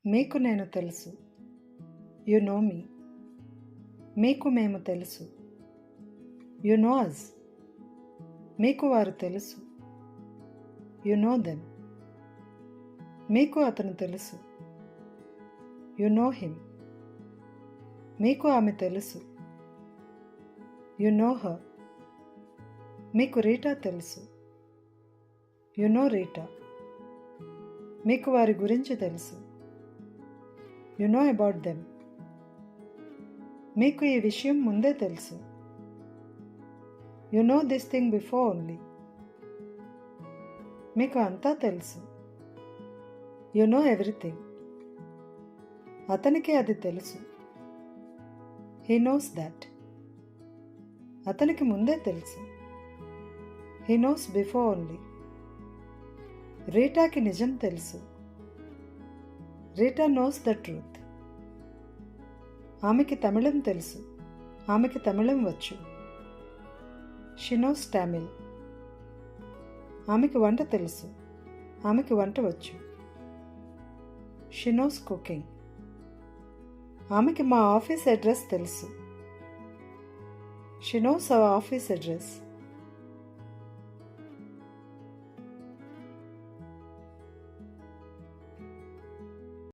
మీకు నేను తెలుసు. యు నో మీ. మీకు మేము తెలుసు. You know us. మీకు వారు తెలుసు. You know them. మీకు అతను తెలుసు. You know him. మీకు ఆమె తెలుసు. You know her. మీకు రీటా తెలుసు. You know Rita. మీకు వారి గురించి తెలుసు. You know about them. మీకు ఈ విషయం ముందే తెలుసు. You know this thing before only. మీకు అంతా తెలుసు. You know everything. అతనికి అది తెలుసు. He knows that. అతనికి ముందే తెలుసు. He knows before only. రీటాకి నిజం తెలుసు. Rita knows the truth. ఆమెకి తమిళం తెలుసు. ఆమెకి తమిళం వచ్చు. She knows Tamil. ఆమెకి వంట తెలుసు. ఆమెకి వంట వచ్చు. She knows cooking. ఆమెకి మా ఆఫీస్ అడ్రస్ తెలుసు. She knows our office address.